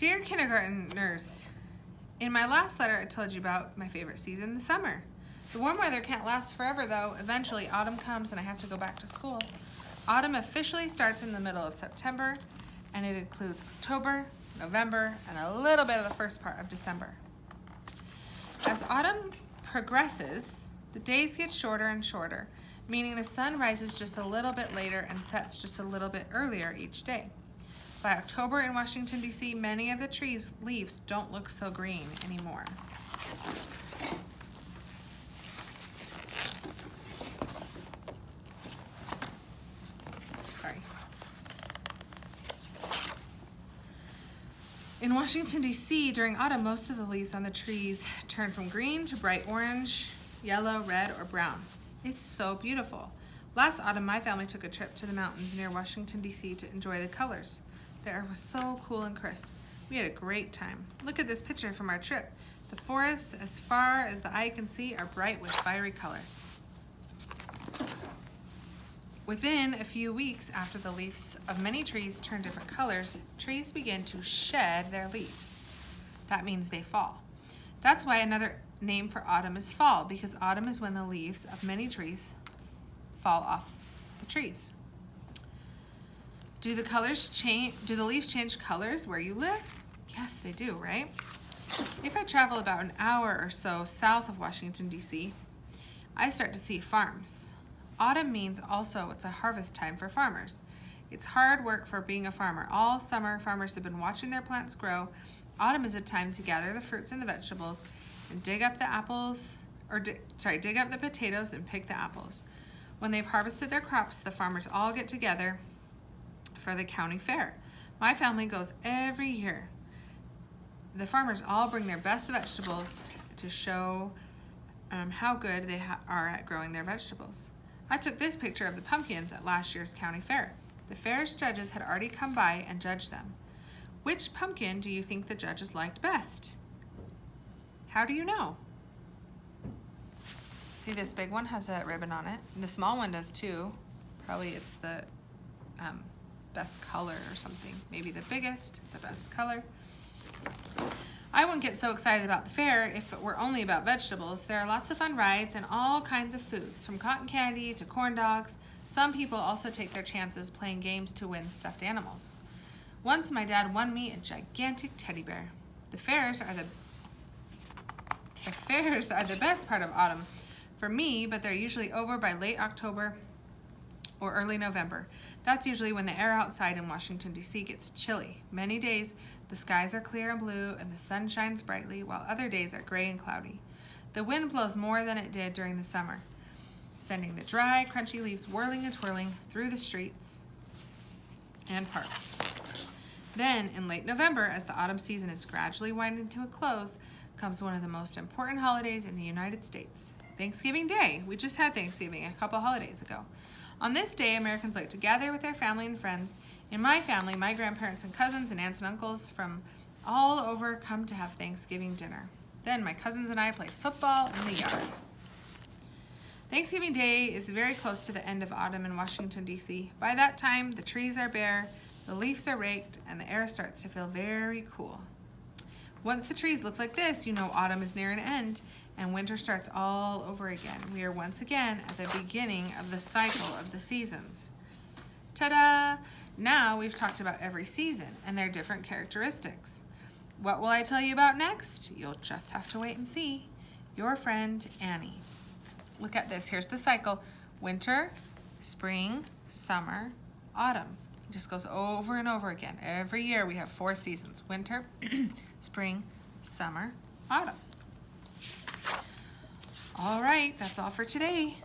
Dear kindergartners, in my last letter I told you about my favorite season, the summer. The warm weather can't last forever though. Eventually autumn comes and I have to go back to school. Autumn officially starts in the middle of September and it includes October, November, and a little bit of the first part of December. As autumn progresses, the days get shorter and shorter, meaning the sun rises just a little bit later and sets just a little bit earlier each day. By October in Washington, D.C., many of the trees' leaves don't look so green anymore. Sorry. In Washington, D.C., during autumn, most of the leaves on the trees turn from green to bright orange, yellow, red, or brown. It's so beautiful. Last autumn, my family took a trip to the mountains near Washington, D.C. to enjoy the colors. The air was so cool and crisp. We had a great time. Look at this picture from our trip. The forests, as far as the eye can see, are bright with fiery color. Within a few weeks after the leaves of many trees turn different colors, trees begin to shed their leaves. That means they fall. That's why another name for autumn is fall, because autumn is when the leaves of many trees fall off the trees. Do the leaves change colors where you live? Yes, they do, right? If I travel about an hour or so south of Washington, D.C., I start to see farms. Autumn means also it's a harvest time for farmers. It's hard work for being a farmer. All summer, farmers have been watching their plants grow. Autumn is a time to gather the fruits and the vegetables and dig up the potatoes and pick the apples. When they've harvested their crops, the farmers all get together for the county fair. My family goes every year. The farmers all bring their best vegetables to show how good they are at growing their vegetables. I took this picture of the pumpkins at last year's county fair. The fair's judges had already come by and judged them. Which pumpkin do you think the judges liked best? How do you know? See, this big one has a ribbon on it, and the small one does too. Probably it's the best color or something. Maybe the biggest, the best color. I wouldn't get so excited about the fair if it were only about vegetables. There are lots of fun rides and all kinds of foods, from cotton candy to corn dogs. Some people also take their chances playing games to win stuffed animals. Once my dad won me a gigantic teddy bear. The fairs are the best part of autumn for me, but they're usually over by late October or early November. That's usually when the air outside in Washington, D.C. gets chilly. Many days, the skies are clear and blue and the sun shines brightly, while other days are gray and cloudy. The wind blows more than it did during the summer, sending the dry, crunchy leaves whirling and twirling through the streets and parks. Then, in late November, as the autumn season is gradually winding to a close, comes one of the most important holidays in the United States, Thanksgiving Day. We just had Thanksgiving a couple holidays ago. On this day, Americans like to gather with their family and friends. In my family, my grandparents and cousins and aunts and uncles from all over come to have Thanksgiving dinner. Then my cousins and I play football in the yard. Thanksgiving Day is very close to the end of autumn in Washington, D.C. By that time, the trees are bare, the leaves are raked, and the air starts to feel very cool. Once the trees look like this, you know autumn is near an end, and winter starts all over again. We are once again at the beginning of the cycle of the seasons. Ta-da! Now we've talked about every season and their different characteristics. What will I tell you about next? You'll just have to wait and see. Your friend, Annie. Look at this. Here's the cycle. Winter, spring, summer, autumn. It just goes over and over again. Every year we have 4 seasons. Winter, spring, summer, autumn. All right, that's all for today.